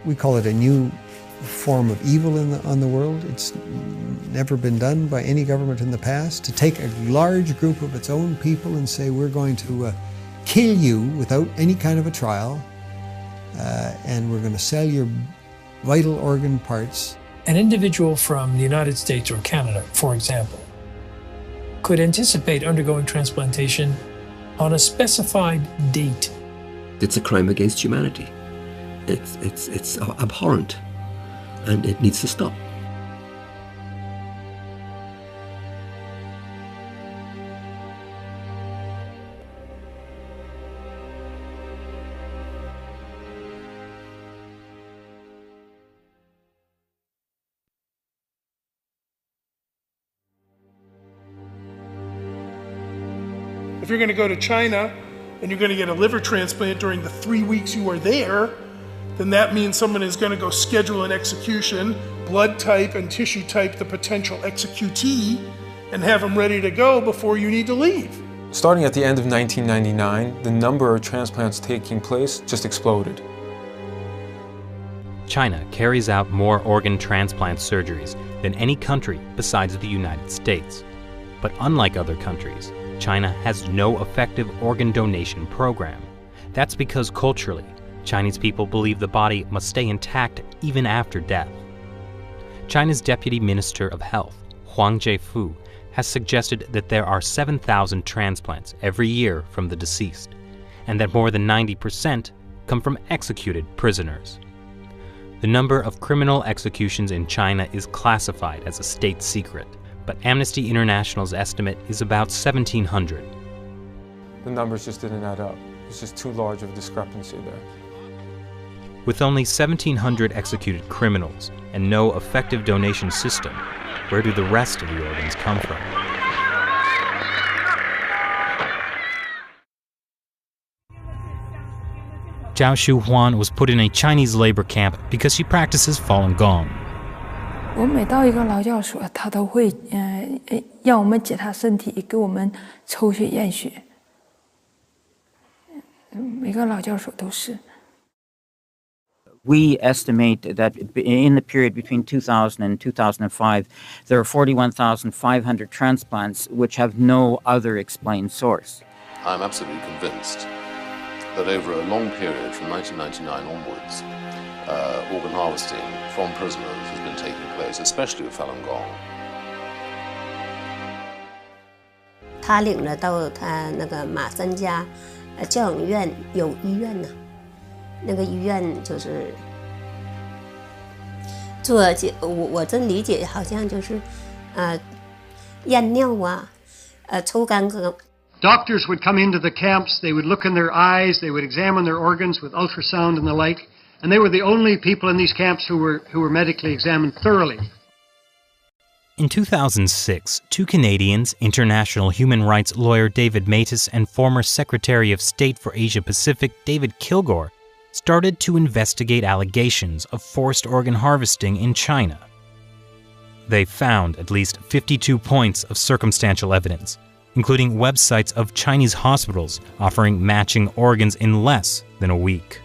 We call it a new form of evil on the world. It's never been done by any government in the past, to take a large group of its own people and say, we're going to kill you without any kind of a trial, and we're going to sell your vital organ parts. An individual from the United States or Canada, for example, could anticipate undergoing transplantation on a specified date. It's a crime against humanity. It's abhorrent, and it needs to stop. If you're going to go to China and you're going to get a liver transplant during the 3 weeks you are there, then that means someone is going to go schedule an execution, blood type and tissue type the potential executee, and have them ready to go before you need to leave. Starting at the end of 1999, the number of transplants taking place just exploded. China carries out more organ transplant surgeries than any country besides the United States. But unlike other countries, China has no effective organ donation program. That's because culturally, Chinese people believe the body must stay intact even after death. China's Deputy Minister of Health, Huang Zhefu, has suggested that there are 7,000 transplants every year from the deceased, and that more than 90% come from executed prisoners. The number of criminal executions in China is classified as a state secret, but Amnesty International's estimate is about 1,700. The numbers just didn't add up. It's just too large of a discrepancy there. With only 1,700 executed criminals and no effective donation system, where do the rest of the organs come from? Zhao Shuhuan was put in a Chinese labor camp because she practices Falun Gong. 我每到一个劳教所，他都会让我们检查身体，给我们抽血验血。每个劳教所都是。 We estimate that in the period between 2000 and 2005, there are 41,500 transplants which have no other explained source. I'm absolutely convinced that over a long period from 1999 onwards, organ harvesting from prisoners has been taking place, especially with Falun Gong. 他领了到他那个马三家教养院有医院呢。 那个医院就是做我真理解好像就是验尿啊抽干戈。 Doctors would come into the camps, they would look in their eyes, they would examine their organs with ultrasound and the like, and they were the only people in these camps who were medically examined thoroughly. In 2006, two Canadians, international human rights lawyer David Matas and former Secretary of State for Asia-Pacific David Kilgore, started to investigate allegations of forced organ harvesting in China. They found at least 52 points of circumstantial evidence, including websites of Chinese hospitals offering matching organs in less than a week.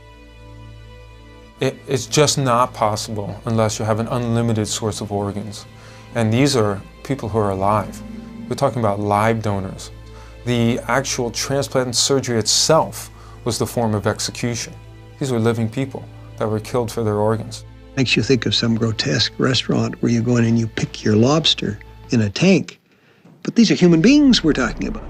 It's just not possible unless you have an unlimited source of organs. And these are people who are alive. We're talking about live donors. The actual transplant surgery itself was the form of execution. These were living people that were killed for their organs. Makes you think of some grotesque restaurant where you go in and you pick your lobster in a tank. But these are human beings we're talking about.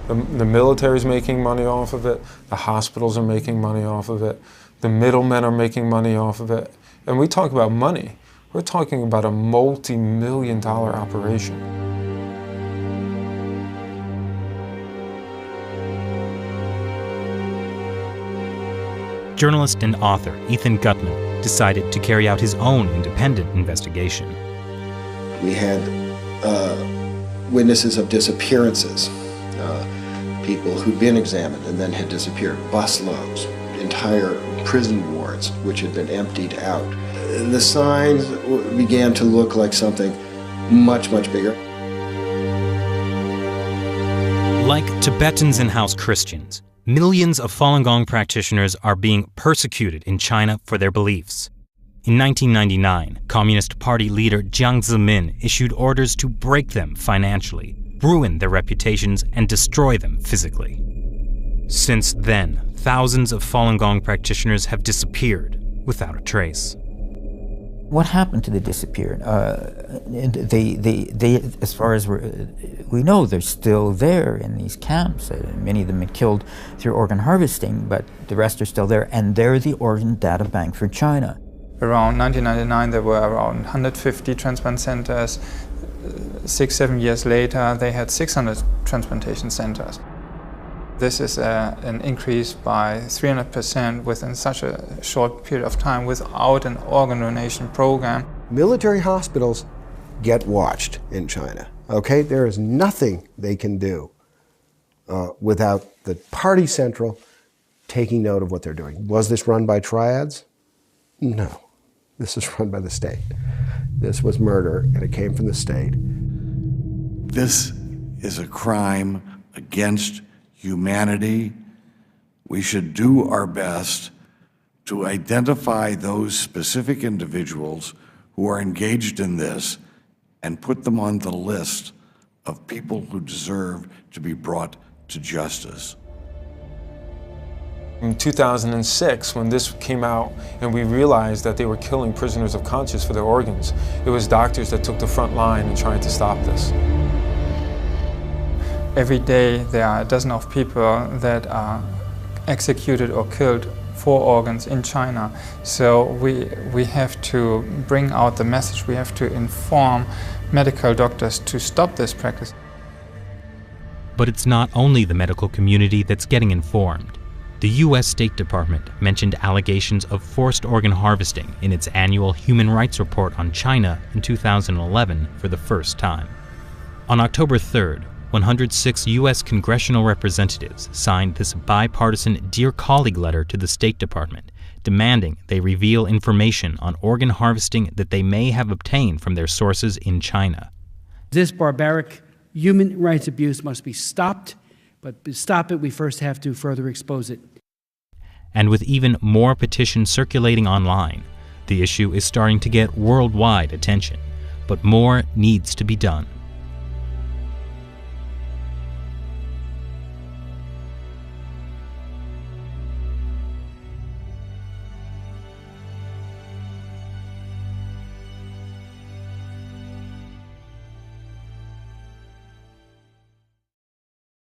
The military's making money off of it. The hospitals are making money off of it. The middlemen are making money off of it. And we talk about money. We're talking about a multi-million-dollar operation. Journalist and author Ethan Gutman decided to carry out his own independent investigation. We had witnesses of disappearances, people who'd been examined and then had disappeared, busloads, entire prison wards which had been emptied out. The signs began to look like something much, much bigger. Like Tibetans and house Christians, Millions of Falun Gong practitioners are being persecuted in China for their beliefs. In 1999, Communist Party leader Jiang Zemin issued orders to break them financially, ruin their reputations, and destroy them physically. Since then, thousands of Falun Gong practitioners have disappeared without a trace. What happened to the disappeared? They, as far as we know, they're still there in these camps. Many of them been killed through organ harvesting, but the rest are still there, and they're the organ data bank for China. Around 1999, there were around 150 transplant centers. 6-7 years later, they had 600 transplantation centers. This is an increase by 300% within such a short period of time without an organ donation program. Military hospitals get watched in China, okay? There is nothing they can do without the party central taking note of what they're doing. Was this run by triads? No, this is run by the state. This was murder, and it came from the state. This is a crime against humanity. We should do our best to identify those specific individuals who are engaged in this and put them on the list of people who deserve to be brought to justice. In 2006, when this came out and we realized that they were killing prisoners of conscience for their organs, it was doctors that took the front line in trying to stop this. Every day there are a dozen of people that are executed or killed for organs in China. So we have to bring out the message, we have to inform medical doctors to stop this practice. But it's not only the medical community that's getting informed. The U.S. State Department mentioned allegations of forced organ harvesting in its annual Human Rights Report on China in 2011 for the first time. On October 3rd, 106 U.S. congressional representatives signed this bipartisan Dear Colleague letter to the State Department, demanding they reveal information on organ harvesting that they may have obtained from their sources in China. This barbaric human rights abuse must be stopped, but to stop it, we first have to further expose it. And with even more petitions circulating online, the issue is starting to get worldwide attention, but more needs to be done.